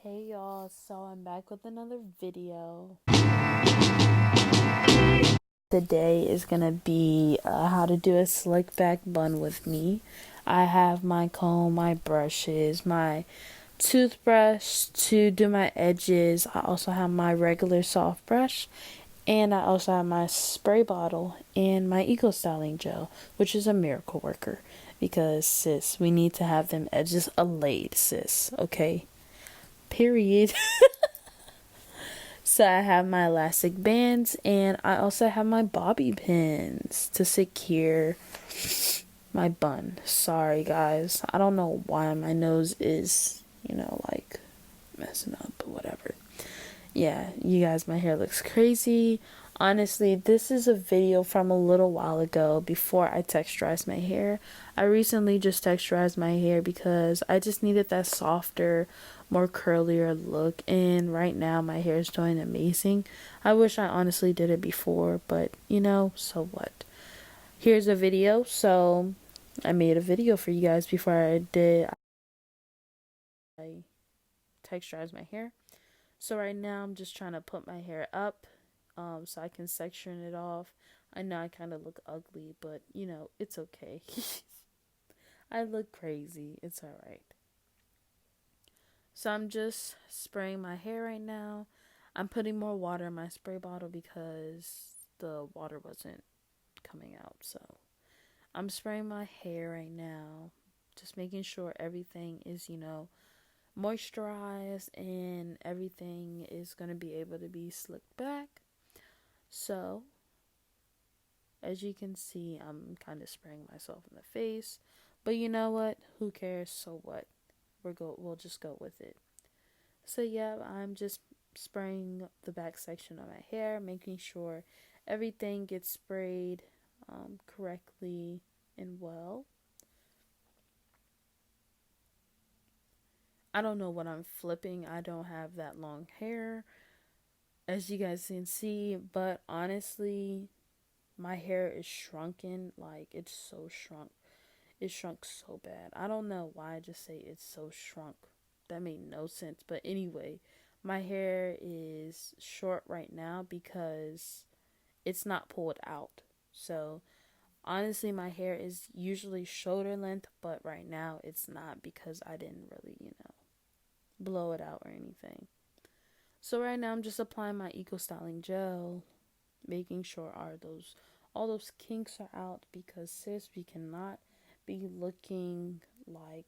Hey y'all, so I'm back with another video. Today is gonna be how to do a slick back bun with me. I have my comb, my brushes, my toothbrush to do my edges. I also have my regular soft brush, and I also have my spray bottle and my eco styling gel, which is a miracle worker because sis, we need to have them edges allayed, sis. Okay, period. So I have my elastic bands and I also have my bobby pins to secure my bun. Sorry guys. I don't know why my nose is, like messing up, but whatever. Yeah, you guys, my hair looks crazy. Honestly, this is a video from a little while ago before I texturized my hair. I recently just texturized my hair because I just needed that softer, more curlier look, and right now my hair is doing amazing. I wish I honestly did it before, but so what? Here's a video. So I made a video for you guys before I texturized my hair. So right now I'm just trying to put my hair up so I can section it off. I know I kind of look ugly, but it's okay. I look crazy. It's all right. So I'm just spraying my hair right now. I'm putting more water in my spray bottle because the water wasn't coming out. So I'm spraying my hair right now, just making sure everything is, moisturized and everything is going to be able to be slicked back. So, as you can see, I'm kind of spraying myself in the face. But you know what? Who cares? So what? We'll just go with it. So yeah, I'm just spraying the back section of my hair, making sure everything gets sprayed correctly and well. I don't know what I'm flipping. I don't have that long hair, as you guys can see, but honestly, my hair is shrunken. Like, it's so shrunk. It shrunk so bad. I don't know why I just say it's so shrunk. That made no sense. But anyway, my hair is short right now because it's not pulled out. So honestly, my hair is usually shoulder length, but right now it's not because I didn't really, blow it out or anything. So right now I'm just applying my eco styling gel, making sure all those kinks are out because sis, we cannot be looking like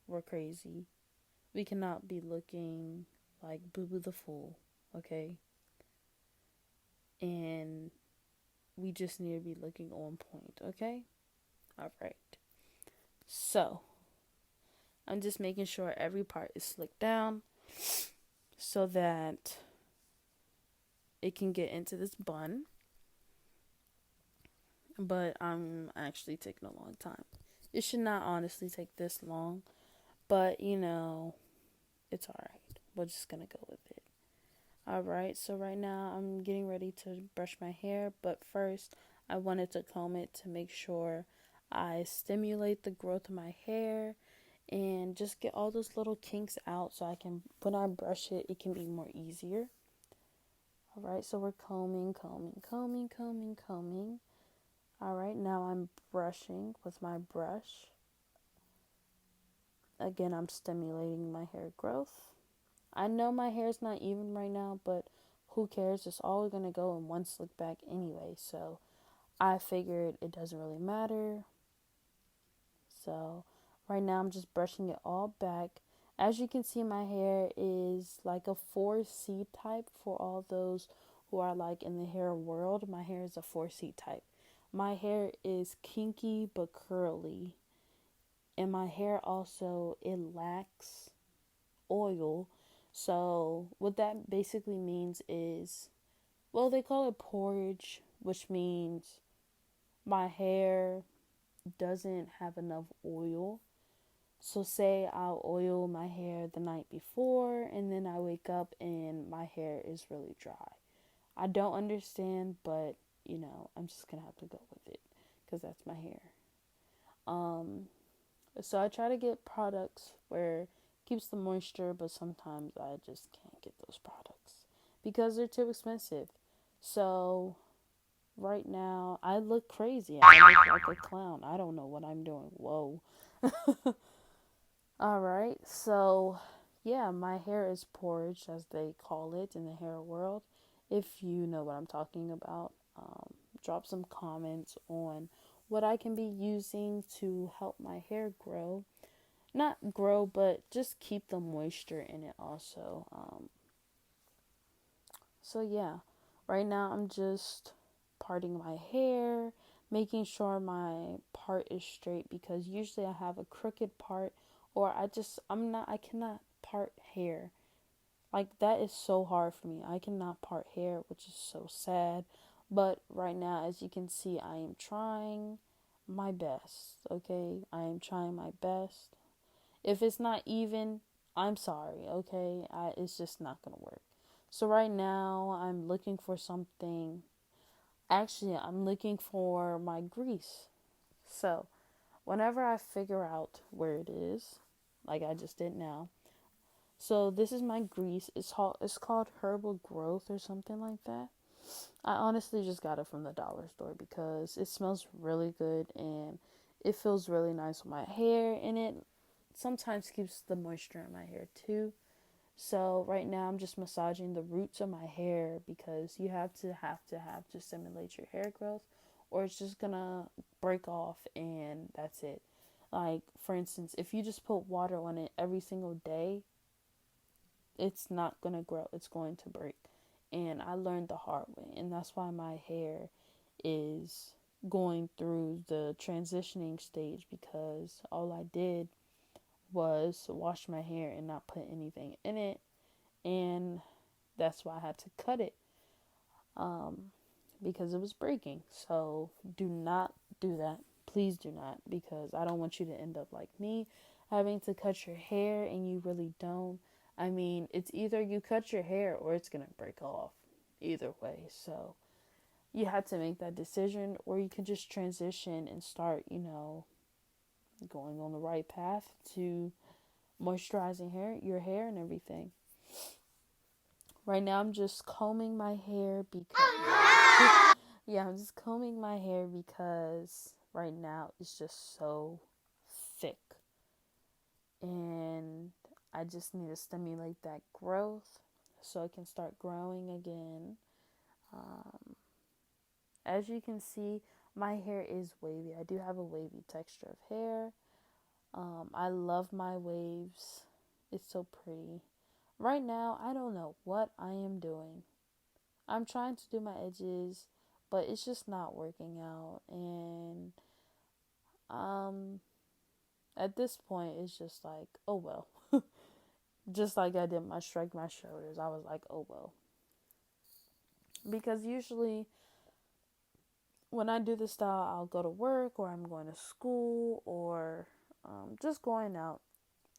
we're crazy. We cannot be looking like Boo Boo the Fool, okay? And we just need to be looking on point, okay? All right. So, I'm just making sure every part is slicked down so that it can get into this bun. But I'm actually taking a long time. It should not honestly take this long, but it's alright. We're just gonna go with it. Alright, so right now I'm getting ready to brush my hair, but first I wanted to comb it to make sure I stimulate the growth of my hair and just get all those little kinks out so I can, when I brush it, it can be more easier. Alright, so we're combing, combing, combing, combing, combing. Alright, now I'm brushing with my brush. Again, I'm stimulating my hair growth. I know my hair's not even right now, but who cares? It's all going to go in one slick back anyway. So I figured it doesn't really matter. So right now I'm just brushing it all back. As you can see, my hair is like a 4C type for all those who are like in the hair world. My hair is a 4C type. My hair is kinky but curly. And my hair also, it lacks oil. So what that basically means is, well, they call it porridge, which means my hair doesn't have enough oil. So say I'll oil my hair the night before and then I wake up and my hair is really dry. I don't understand, but I'm just gonna have to go with it because that's my hair. So I try to get products where keeps the moisture, but sometimes I just can't get those products because they're too expensive. So right now I look crazy. I look like a clown. I don't know what I'm doing. Whoa. All right. So yeah, my hair is porridge, as they call it in the hair world. If you know what I'm talking about, drop some comments on what I can be using to help my hair grow. Not grow, but just keep the moisture in it also. So yeah, right now I'm just parting my hair, making sure my part is straight because usually I have a crooked part, or I cannot part hair. Like, that is so hard for me. I cannot part hair, which is so sad. But right now, as you can see, I am trying my best, okay? I am trying my best. If it's not even, I'm sorry, okay? It's just not going to work. So right now, I'm looking for something. Actually, I'm looking for my grease. So whenever I figure out where it is, like I just did now, so this is my grease. It's called Herbal Growth or something like that. I honestly just got it from the dollar store because it smells really good and it feels really nice with my hair, and it sometimes keeps the moisture in my hair too. So right now I'm just massaging the roots of my hair because you have to stimulate your hair growth, or it's just gonna break off and that's it. Like, for instance, if you just put water on it every single day, it's not gonna grow. It's going to break. And I learned the hard way, and that's why my hair is going through the transitioning stage, because all I did was wash my hair and not put anything in it, and that's why I had to cut it, because it was breaking. So do not do that. Please do not, because I don't want you to end up like me, having to cut your hair and you really don't. I mean, it's either you cut your hair or it's going to break off. Either way. So you had to make that decision, or you can just transition and start, going on the right path to moisturizing your hair and everything. Right now I'm just combing my hair because yeah, I'm just combing my hair because right now it's just so thick. And I just need to stimulate that growth so it can start growing again. Um, as you can see, my hair is wavy. I do have a wavy texture of hair. I love my waves. It's so pretty. Right now, I don't know what I am doing. I'm trying to do my edges, but it's just not working out. And um, at this point, it's just like, oh well. Just like I did my shrug my shoulders, I was like, oh well. Because usually when I do this style, I'll go to work, or I'm going to school, or just going out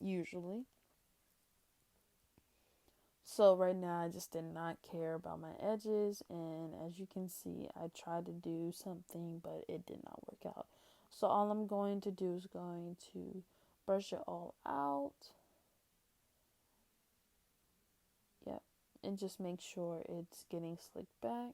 usually. So right now I just did not care about my edges, and as you can see, I tried to do something but it did not work out. So all I'm going to do is going to brush it all out. Yep. And just make sure it's getting slicked back.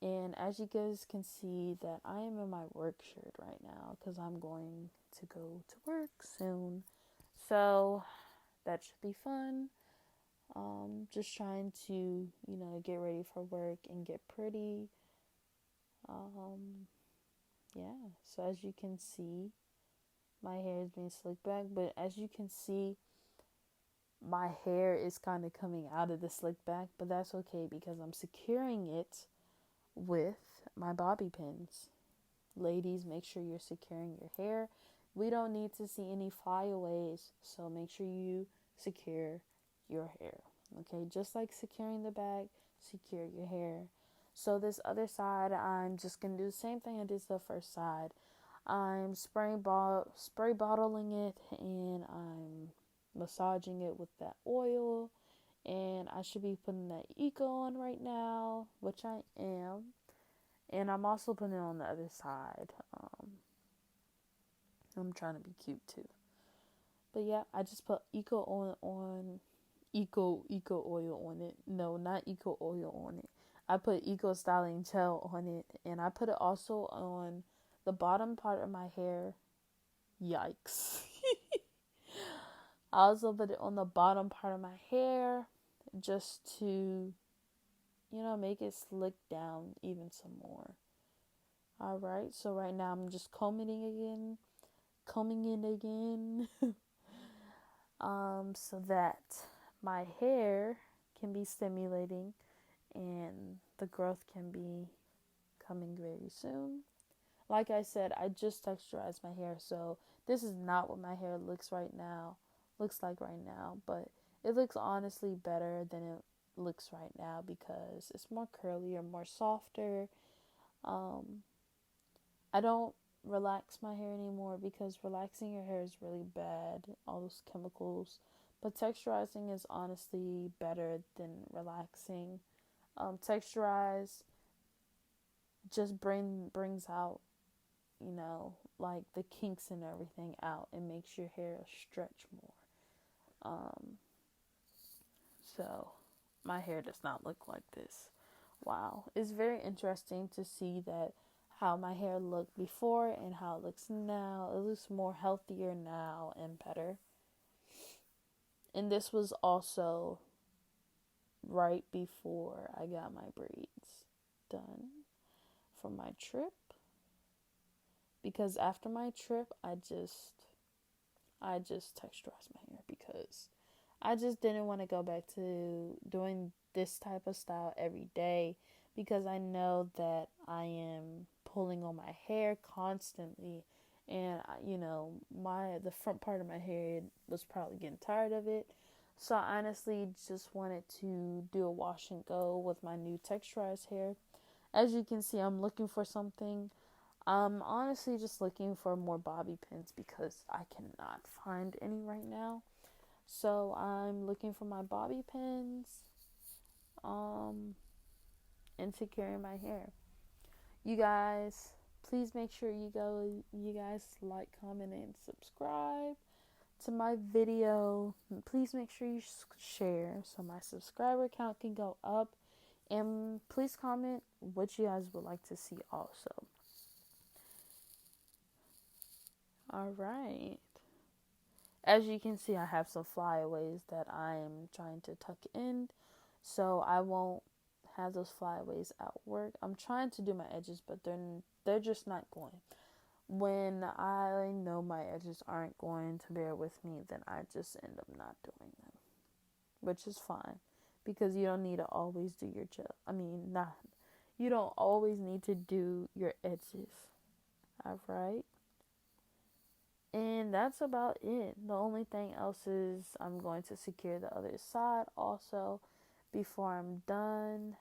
And as you guys can see, that I am in my work shirt right now because I'm going to go to work soon. So that should be fun. Just trying to, get ready for work and get pretty. Um, yeah. So as you can see, my hair is being slicked back, but as you can see, my hair is kind of coming out of the slick back, but that's okay because I'm securing it with my bobby pins. Ladies, make sure you're securing your hair. We don't need to see any flyaways, so make sure you secure your hair. Okay, just like securing the bag, secure your hair. So this other side, I'm just gonna do the same thing I did to the first side. I'm spray bottling it, and I'm massaging it with that oil. And I should be putting that eco on right now, which I am. And I'm also putting it on the other side. I'm trying to be cute too. But yeah, I just put eco oil on it. No, not eco oil on it. I put eco styling gel on it, and I put it also on the bottom part of my hair. Yikes. I also put it on the bottom part of my hair just to, make it slick down even some more. Alright, so right now I'm just combing in again. So that my hair can be stimulating and the growth can be coming very soon. Like I said, I just texturized my hair, so this is not what my hair looks like right now, but it looks honestly better than it looks right now because it's more curly or more softer. I don't relax my hair anymore because relaxing your hair is really bad, all those chemicals. But texturizing is honestly better than relaxing. Texturize just brings out, like the kinks and everything out and makes your hair stretch more. So my hair does not look like this. Wow. It's very interesting to see that how my hair looked before and how it looks now. It looks more healthier now and better. And this was also right before I got my braids done for my trip. Because after my trip, I just texturized my hair because I just didn't want to go back to doing this type of style every day because I know that I am pulling on my hair constantly, and the front part of my hair was probably getting tired of it. So I honestly just wanted to do a wash and go with my new texturized hair. As you can see, I'm looking for something. I'm honestly just looking for more bobby pins because I cannot find any right now. So I'm looking for my bobby pins and securing my hair. You guys, please make sure you guys like, comment, and subscribe to my video. Please make sure you share so my subscriber count can go up. And please comment what you guys would like to see also. Alright. As you can see, I have some flyaways that I am trying to tuck in, so I won't have those flyaways at work. I'm trying to do my edges, but they're just not going. When I know my edges aren't going to bear with me, then I just end up not doing them, which is fine because you don't need to always do your you don't always need to do your edges. Alright? And that's about it. The only thing else is I'm going to secure the other side also before I'm done.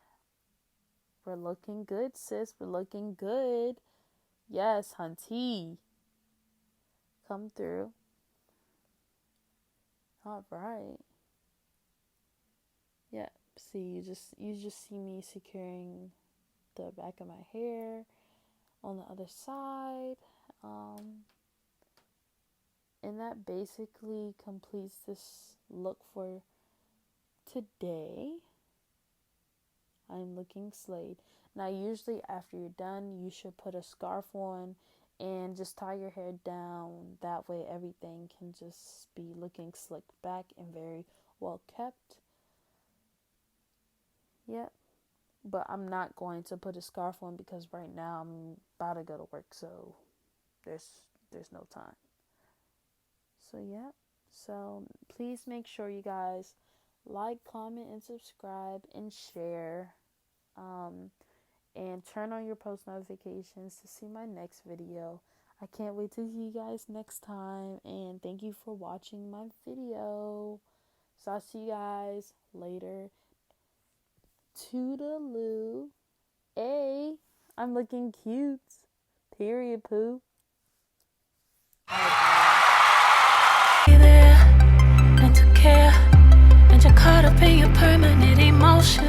We're looking good, sis. We're looking good. Yes, hunty. Come through. Alright. Yeah, see, you just see me securing the back of my hair on the other side. And that basically completes this look for today. I'm looking slayed. Now, usually after you're done, you should put a scarf on and just tie your hair down. That way everything can just be looking slicked back and very well kept. Yep. But I'm not going to put a scarf on because right now I'm about to go to work, so there's no time. So yeah, so please make sure you guys like, comment, and subscribe and share, and turn on your post notifications to see my next video. I can't wait to see you guys next time, and thank you for watching my video. So I'll see you guys later. Toodaloo. Hey, I'm looking cute. Period, poo. There and to care, and you're caught up in your permanent emotion.